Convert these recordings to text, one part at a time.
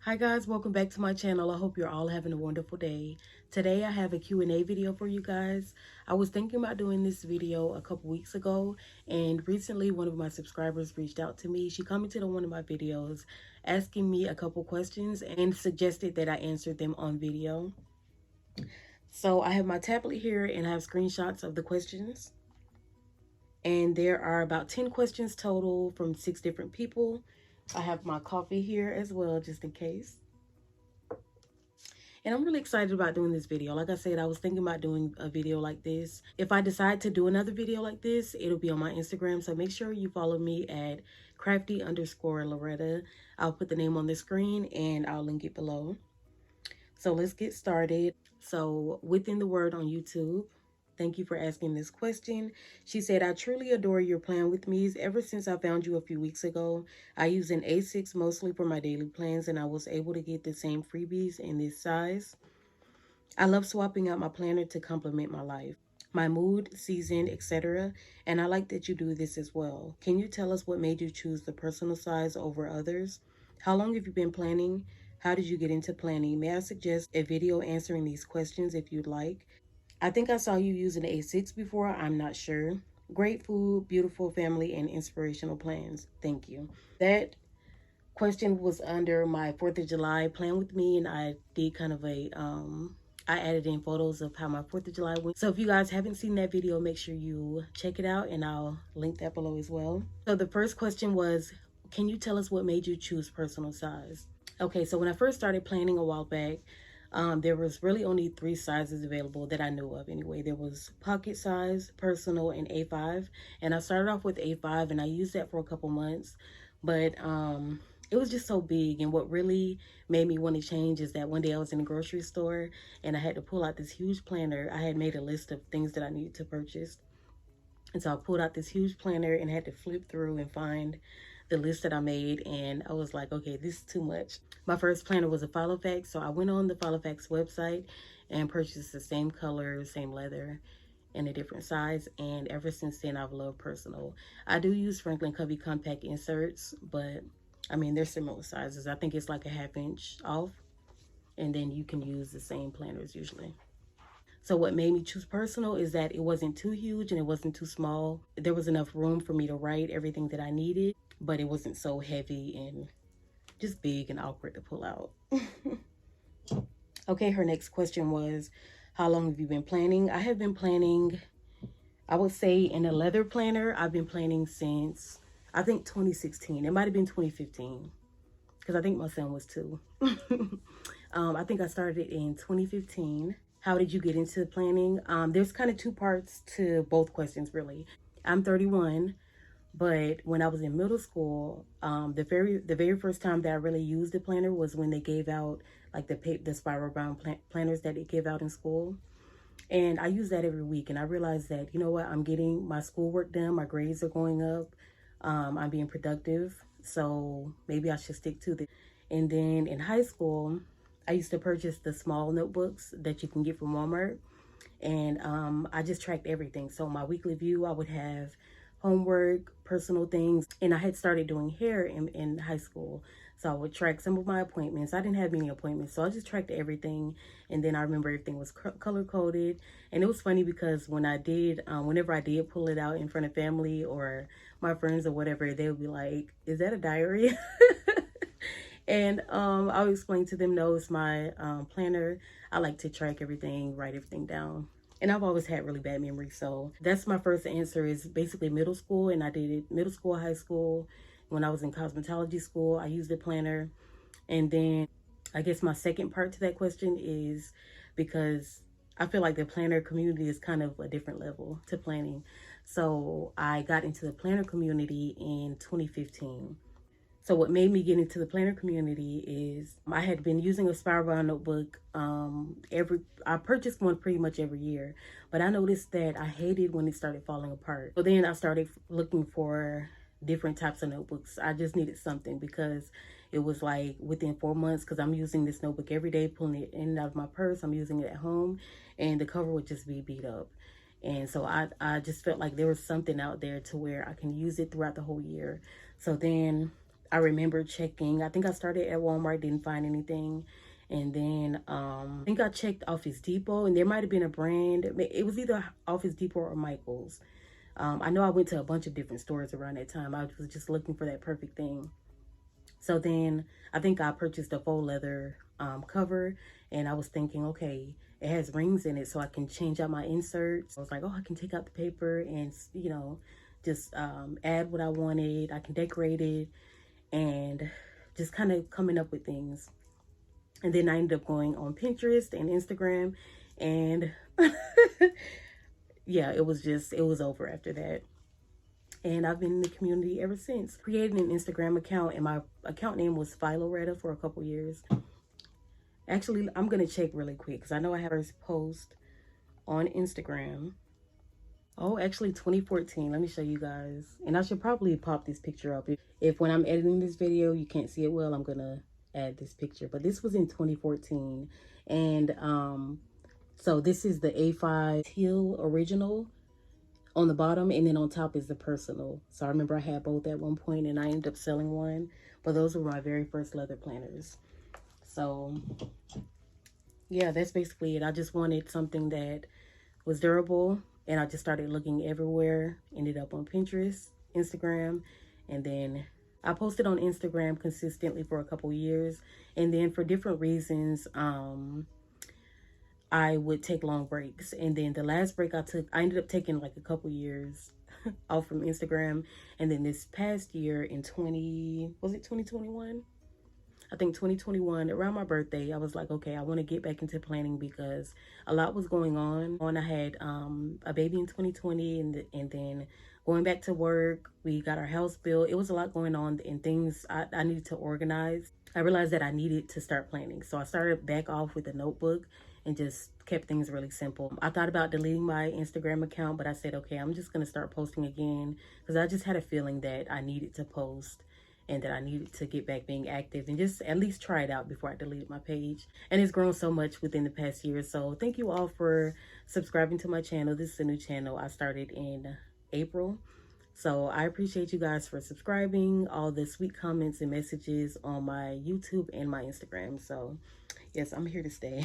Hi guys, welcome back to my channel. I hope you're all having a wonderful day. Today I have a Q&A video for you guys. I was thinking about doing this video a couple weeks ago, and recently one of my subscribers reached out to me. She commented on one of my videos asking me a couple questions and suggested that I answered them on video. So I have my tablet here and I have screenshots of the questions. And there are about 10 questions total from 6 different people. I have my coffee here as well, just in case. And I'm really excited about doing this video. Like I said, I was thinking about doing a video like this. If I decide to do another video like this, it'll be on my Instagram. So make sure you follow me at Crafty_Loretta. I'll put the name on the screen and I'll link it below. So let's get started. So within the word on YouTube, thank you for asking this question. She said, I truly adore your plan with me's. Ever since I found you a few weeks ago, I use an A6 mostly for my daily plans, and I was able to get the same freebies in this size. I love swapping out my planner to complement my life, my mood, season, etc. And I like that you do this as well. Can you tell us what made you choose the personal size over others? How long have you been planning? How did you get into planning? May I suggest a video answering these questions if you'd like? I think I saw you use an A6 before. I'm not sure. Great food, beautiful family, and inspirational plans. Thank you. That question was under my 4th of July plan with me, and I did kind of a, I added in photos of how my 4th of July went. So if you guys haven't seen that video, make sure you check it out, and I'll link that below as well. So the first question was, can you tell us what made you choose personal size? Okay, so when I first started planning a while back, there was really only 3 sizes available that I knew of anyway. There was pocket size, personal, and A5. And I started off with A5 and I used that for a couple months. But it was just so big. And what really made me want to change is that one day I was in the grocery store and I had to pull out this huge planner. I had made a list of things that I needed to purchase. And so I pulled out this huge planner and had to flip through and find the list that I made, and I was like, okay, this is too much. My first planner was a Filofax, so I went on the Filofax website and purchased the same color, same leather, and a different size, and ever since then I've loved personal. I do use Franklin Covey compact inserts, but I mean, they're similar sizes. I think it's like a 1/2 inch off, and then you can use the same planners usually. So what made me choose personal is that it wasn't too huge and it wasn't too small. There was enough room for me to write everything that I needed, but it wasn't so heavy and just big and awkward to pull out. Okay, her next question was, how long have you been planning? I have been planning, I would say in a leather planner, I've been planning since, I think 2016. It might have been 2015, because I think my son was 2. I think I started in 2015. How did you get into planning? There's kind of 2 parts to both questions, really. I'm 31, but when I was in middle school, the very first time that I really used a planner was when they gave out like the spiral bound planners that they gave out in school. And I use that every week, and I realized that, you know what, I'm getting my schoolwork done, my grades are going up, I'm being productive, so maybe I should stick to this. And then in high school, I used to purchase the small notebooks that you can get from Walmart, and I just tracked everything. So my weekly view, I would have homework, personal things, and I had started doing hair in high school. So I would track some of my appointments. I didn't have many appointments, so I just tracked everything. And then I remember everything was color coded. And it was funny because when I did, whenever I did pull it out in front of family or my friends or whatever, they would be like, is that a diary? And I would explain to them, no, it's my planner. I like to track everything, write everything down. And I've always had really bad memory. So that's my first answer, is basically middle school. And I did it middle school, high school. When I was in cosmetology school, I used the planner. And then I guess my second part to that question is because I feel like the planner community is kind of a different level to planning. So I got into the planner community in 2015. So what made me get into the planner community is I had been using a spiral bound notebook. I purchased one pretty much every year, but I noticed that I hated when it started falling apart. So then I started looking for different types of notebooks. I just needed something because it was like within 4 months, because I'm using this notebook every day, pulling it in and out of my purse. I'm using it at home, and the cover would just be beat up. And so I just felt like there was something out there to where I can use it throughout the whole year. So then I remember checking. I think I started at Walmart, didn't find anything. And then I think I checked Office Depot, and there might have been a brand. It was either Office Depot or Michael's. I know I went to a bunch of different stores around that time. I was just looking for that perfect thing. So then I think I purchased a faux leather cover, and I was thinking, okay, it has rings in it, so I can change out my inserts. I was like, oh, I can take out the paper and, you know, just add what I wanted. I can decorate it, and just kind of coming up with things. And then I ended up going on Pinterest and Instagram, and yeah, it was over after that. And I've been in the community ever since. Created an Instagram account, and my account name was Loretta for a couple years. Actually, I'm gonna check really quick because I know I have first post on Instagram. Oh, actually 2014. Let me show you guys. And I should probably pop this picture up. If when I'm editing this video, you can't see it well, I'm gonna add this picture. But this was in 2014. And so this is the A5 teal original on the bottom, and then on top is the personal. So I remember I had both at one point, and I ended up selling one, but those were my very first leather planners. So yeah, that's basically it. I just wanted something that was durable, and I just started looking everywhere. Ended up on Pinterest, Instagram, and then I posted on Instagram consistently for a couple years, and then for different reasons I would take long breaks. And then the last break I took, I ended up taking like a couple years off from Instagram. And then this past year in 2021? I think 2021, around my birthday, I was like, okay, I want to get back into planning because a lot was going on. I had a baby in 2020, and then going back to work, we got our house built. It was a lot going on, and things I needed to organize. I realized that I needed to start planning. So I started back off with a notebook and just kept things really simple. I thought about deleting my Instagram account, but I said, okay, I'm just going to start posting again because I just had a feeling that I needed to post and that I needed to get back being active and just at least try it out before I deleted my page. And it's grown so much within the past year. So thank you all for subscribing to my channel. This is a new channel I started in April. So I appreciate you guys for subscribing, all the sweet comments and messages on my YouTube and my Instagram. So yes, I'm here to stay.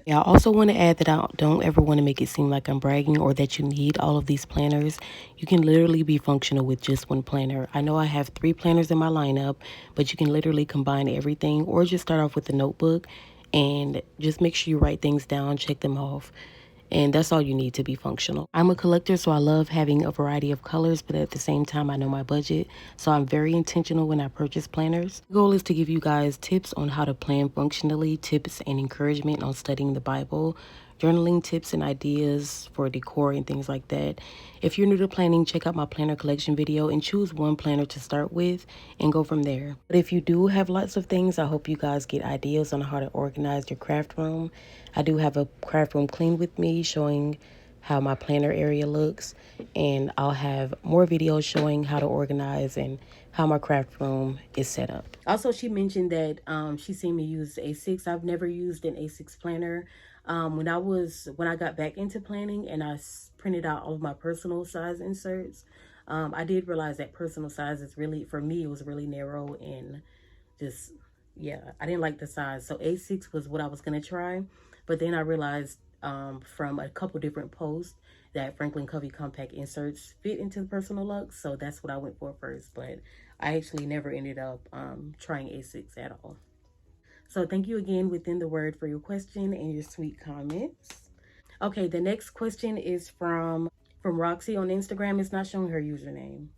Yeah, I also want to add that I don't ever want to make it seem like I'm bragging or that you need all of these planners. You can literally be functional with just one planner. I know I have 3 planners in my lineup, but you can literally combine everything or just start off with a notebook and just make sure you write things down, check them off. And that's all you need to be functional. I'm a collector, so I love having a variety of colors, but at the same time, I know my budget. So I'm very intentional when I purchase planners. The goal is to give you guys tips on how to plan functionally, tips and encouragement on studying the Bible, journaling tips and ideas for decor and things like that. If you're new to planning, check out my planner collection video and choose one planner to start with and go from there. But if you do have lots of things, I hope you guys get ideas on how to organize your craft room. I do have a craft room clean with me showing how my planner area looks, and I'll have more videos showing how to organize and how my craft room is set up. Also, she mentioned that she's seen me use A6. I've never used an A6 planner. When I got back into planning and I printed out all of my personal size inserts, I did realize that personal size is really, for me, it was really narrow and just, yeah, I didn't like the size. So A6 was what I was going to try. But then I realized from a couple different posts that Franklin Covey compact inserts fit into the personal luxe. So that's what I went for first. But I actually never ended up trying A6 at all. So thank you again within the word for your question and your sweet comments. Okay, the next question is from Roxy on Instagram. It's not showing her username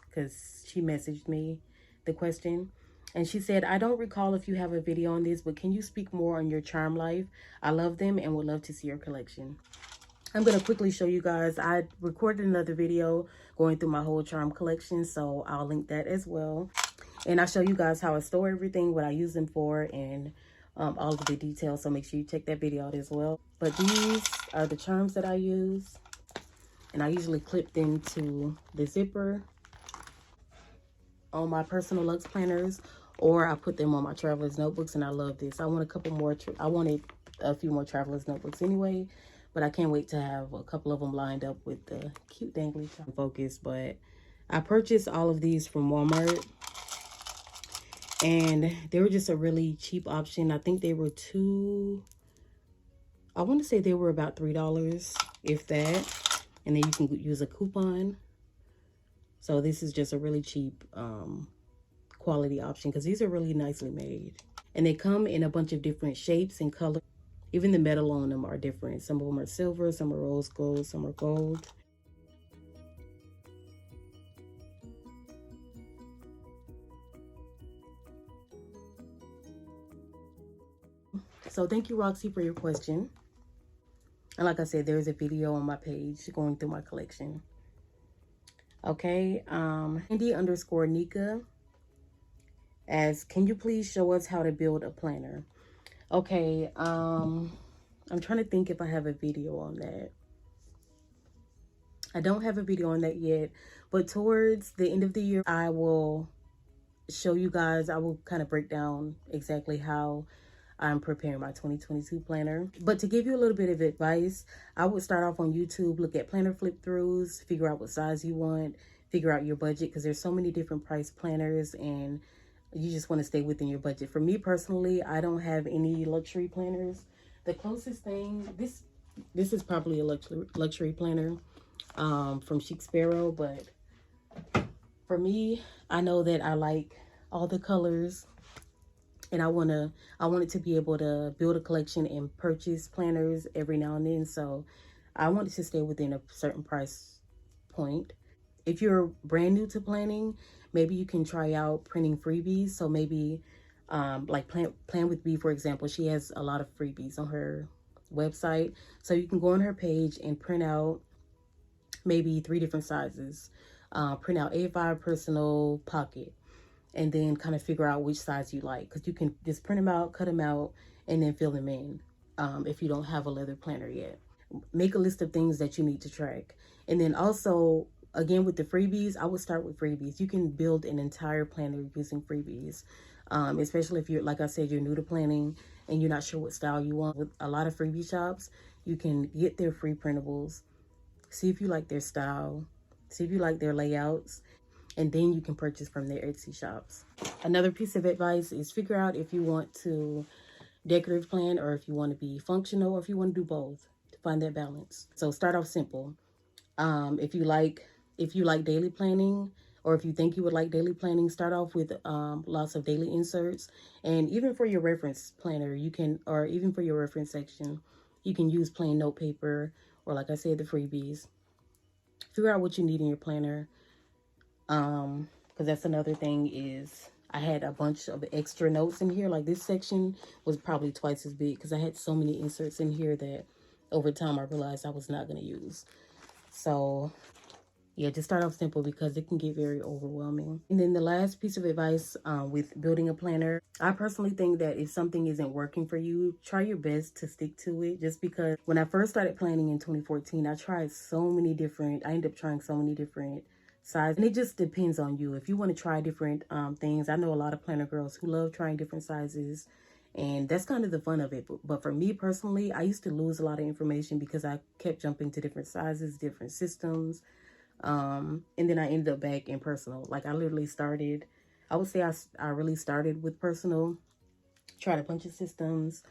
because she messaged me the question. And she said, I don't recall if you have a video on this, but can you speak more on your charm life? I love them and would love to see your collection. I'm going to quickly show you guys. I recorded another video going through my whole charm collection, so I'll link that as well. And I'll show you guys how I store everything, what I use them for, and all of the details. So make sure you check that video out as well. But these are the charms that I use. And I usually clip them to the zipper on my personal luxe planners, or I put them on my traveler's notebooks, and I love this. I want a couple more, I wanted a few more traveler's notebooks anyway, but I can't wait to have a couple of them lined up with the cute dangly charm focus. But I purchased all of these from Walmart. And they were just a really cheap option. I think they were I want to say they were about $3, if that. And then you can use a coupon. So this is just a really cheap quality option because these are really nicely made. And they come in a bunch of different shapes and colors. Even the metal on them are different. Some of them are silver, some are rose gold, some are gold. So thank you, Roxy, for your question. And like I said, there's a video on my page going through my collection. Okay, Andy_Nika asks, can you please show us how to build a planner? Okay, I'm trying to think if I have a video on that. I don't have a video on that yet, but towards the end of the year, I will show you guys, I will kind of break down exactly how I'm preparing my 2022 planner. But to give you a little bit of advice, I would start off on YouTube, look at planner flip throughs, figure out what size you want, figure out your budget, because there's so many different price planners and you just want to stay within your budget. For me personally, I don't have any luxury planners. The closest thing, this is probably a luxury planner from Chic Sparrow, but for me, I know that I like all the colors and I want it to be able to build a collection and purchase planners every now and then. So I want it to stay within a certain price point. If you're brand new to planning, maybe you can try out printing freebies. So maybe like Plan with B, for example, she has a lot of freebies on her website. So you can go on her page and print out maybe 3 different sizes. Print out A5, personal, pocket, and then kind of figure out which size you like, because you can just print them out, cut them out, and then fill them in if you don't have a leather planner yet. Make a list of things that you need to track. And then also, again, with the freebies, I would start with freebies. You can build an entire planner using freebies, especially if you're, like I said, you're new to planning and you're not sure what style you want. With a lot of freebie shops, you can get their free printables, see if you like their style, see if you like their layouts, and then you can purchase from their Etsy shops. Another piece of advice is figure out if you want to decorative plan or if you want to be functional or if you want to do both, to find that balance. So start off simple. If you like daily planning, or if you think you would like daily planning, start off with lots of daily inserts. And even for your reference planner, you can, or even for your reference section, you can use plain note paper, or like I said, the freebies. Figure out what you need in your planner. Because that's another thing is I had a bunch of extra notes in here. Like this section was probably twice as big because I had so many inserts in here that over time I realized I was not going to use. So yeah, just start off simple because it can get very overwhelming. And then the last piece of advice with building a planner, I personally think that if something isn't working for you, try your best to stick to it. Just because when I first started planning in 2014, I ended up trying so many different size, and it just depends on you. If you want to try different things, I know a lot of planner girls who love trying different sizes, and that's kind of the fun of it. But for me personally, I used to lose a lot of information because I kept jumping to different sizes, different systems, and then I ended up back in personal. Like I literally started, I would say I really started with personal, tried a bunch of systems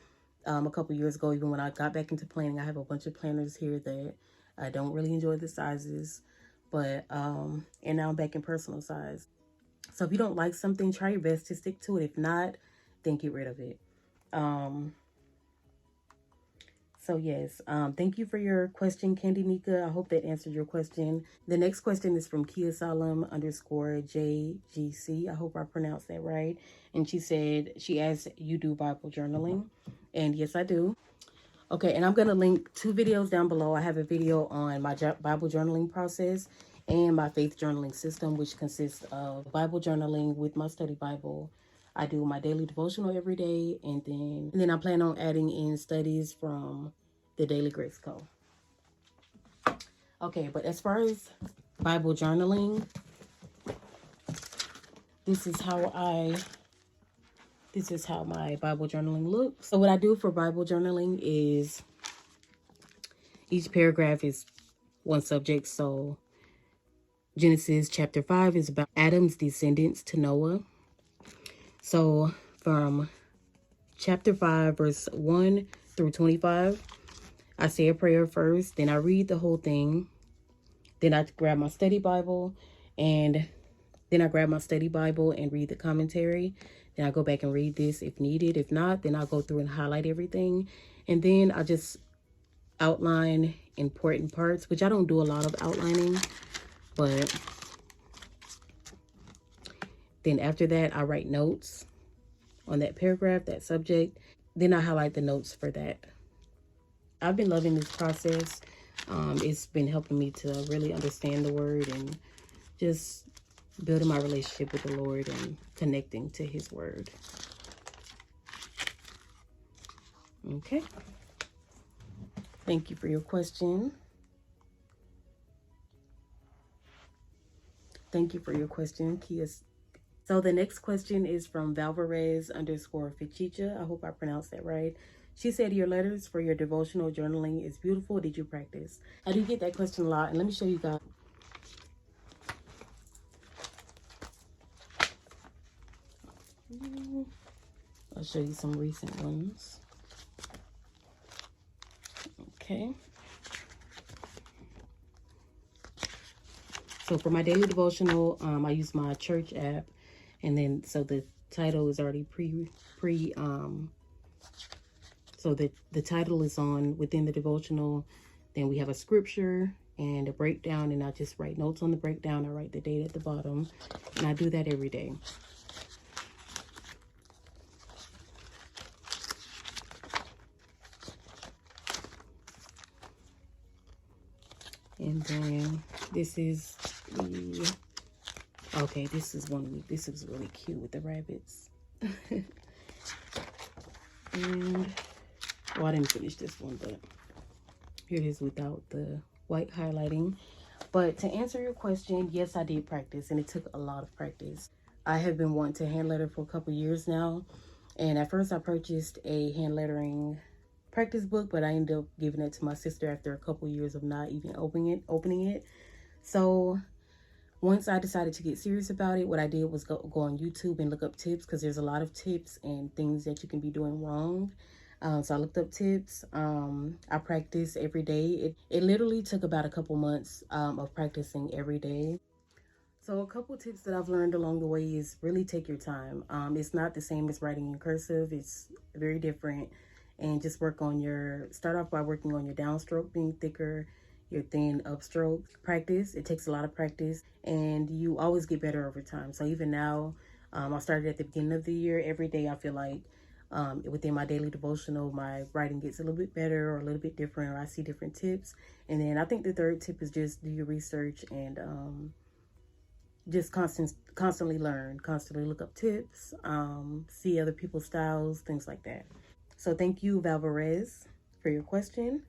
a couple years ago. Even when I got back into planning, I have a bunch of planners here that I don't really enjoy the sizes. But and now I'm back in personal size. So if you don't like something, try your best to stick to it. If not, then get rid of it. So yes, thank you for your question, Candy Nika. I hope that answered your question. The next question is from KiaSalem_JGC. I hope I pronounced that right. And she asked, you do Bible journaling? And yes, I do. Okay, and I'm going to link 2 videos down below. I have a video on my Bible journaling process and my faith journaling system, which consists of Bible journaling with my study Bible. I do my daily devotional every day, and then I plan on adding in studies from the Daily Grace Co. Okay, but as far as Bible journaling, this is how my Bible journaling looks. So what I do for Bible journaling is each paragraph is one subject. So Genesis chapter 5 is about Adam's descendants to Noah. So from chapter 5, verse 1 through 25, I say a prayer first, then I read the whole thing. Then I grab my study Bible and read the commentary. Then I go back and read this if needed. If not, then I'll go through and highlight everything. And then I just outline important parts, which I don't do a lot of outlining, but then after that, I write notes on that paragraph, that subject. Then I highlight the notes for that. I've been loving this process. It's been helping me to really understand the word and just building my relationship with the Lord and connecting to his word. Okay. Thank you for your question. Thank you for your question, Kia. So the next question is from Valvarez_Fichicha. I hope I pronounced that right. She said, your letters for your devotional journaling is beautiful. Did you practice? I do get that question a lot. And let me show you guys. I'll show you some recent ones. Okay. So for my daily devotional, I use my church app. And then, so the title is already so the title is on within the devotional. Then we have a scripture and a breakdown, and I just write notes on the breakdown. I write the date at the bottom, and I do that every day. And then this is the, okay, this is this is really cute with the rabbits. And, well, I didn't finish this one, but here it is without the white highlighting. But to answer your question, yes, I did practice, and it took a lot of practice. I have been wanting to hand letter for a couple years now, and at first I purchased a hand lettering practice book, but I ended up giving it to my sister after a couple years of not even opening it. So once I decided to get serious about it, what I did was go on YouTube and look up tips, because there's a lot of tips and things that you can be doing wrong. So I looked up tips. I practiced every day. It literally took about a couple months of practicing every day. So a couple tips that I've learned along the way is really take your time. It's not the same as writing in cursive. It's very different. And just start off by working on your downstroke being thicker, your thin upstroke. Practice, it takes a lot of practice, and you always get better over time. So even now, I started at the beginning of the year. Every day I feel like within my daily devotional, my writing gets a little bit better or a little bit different, or I see different tips. And then I think the third tip is just do your research and just constantly learn, constantly look up tips, see other people's styles, things like that. So thank you, Valvarez, for your question.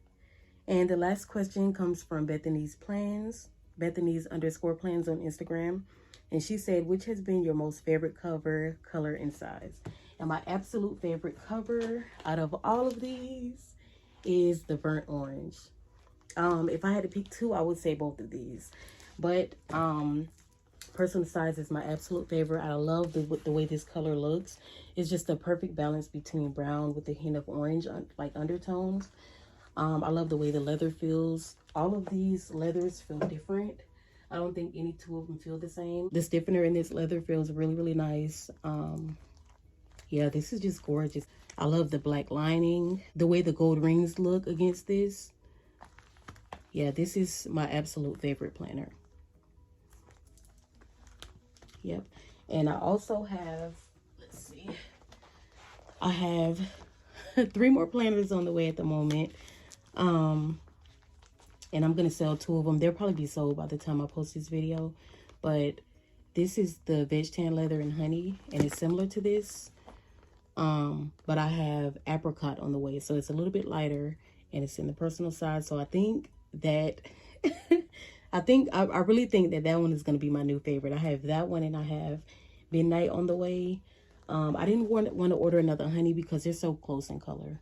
And the last question comes from Bethany's Plans, Bethany's_plans on Instagram. And she said, which has been your most favorite cover, color, and size? And my absolute favorite cover out of all of these is the burnt orange. If I had to pick two, I would say both of these. But personal size is my absolute favorite. I love the way this color looks. It's just a perfect balance between brown with a hint of orange, like undertones. I love the way the leather feels. All of these leathers feel different. I don't think any two of them feel the same. The stiffener in this leather feels really, really nice. Yeah, this is just gorgeous. I love the black lining, the way the gold rings look against this. Yeah, this is my absolute favorite planner. Yep. And I also have, let's see, I have 3 more planners on the way at the moment. And I'm going to sell 2 of them. They'll probably be sold by the time I post this video. But this is the Veg Tan Leather and Honey, and it's similar to this. But I have Apricot on the way, so it's a little bit lighter, and it's in the personal size. So I think that, I really think that that one is going to be my new favorite. I have that one, and I have Midnight on the way. I didn't want to order another honey because they're so close in color.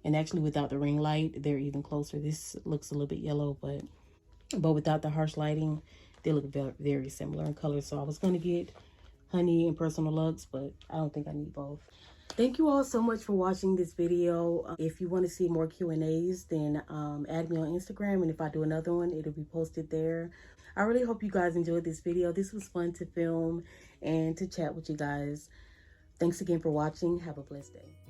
And actually, without the ring light, they're even closer. This looks a little bit yellow, but without the harsh lighting, they look very, very similar in color. So I was going to get honey and personal lux, but I don't think I need both. Thank you all so much for watching this video. If you want to see more Q&As, then add me on Instagram, and if I do another one, it'll be posted there. I really hope you guys enjoyed this video. This was fun to film and to chat with you guys. Thanks again for watching. Have a blessed day.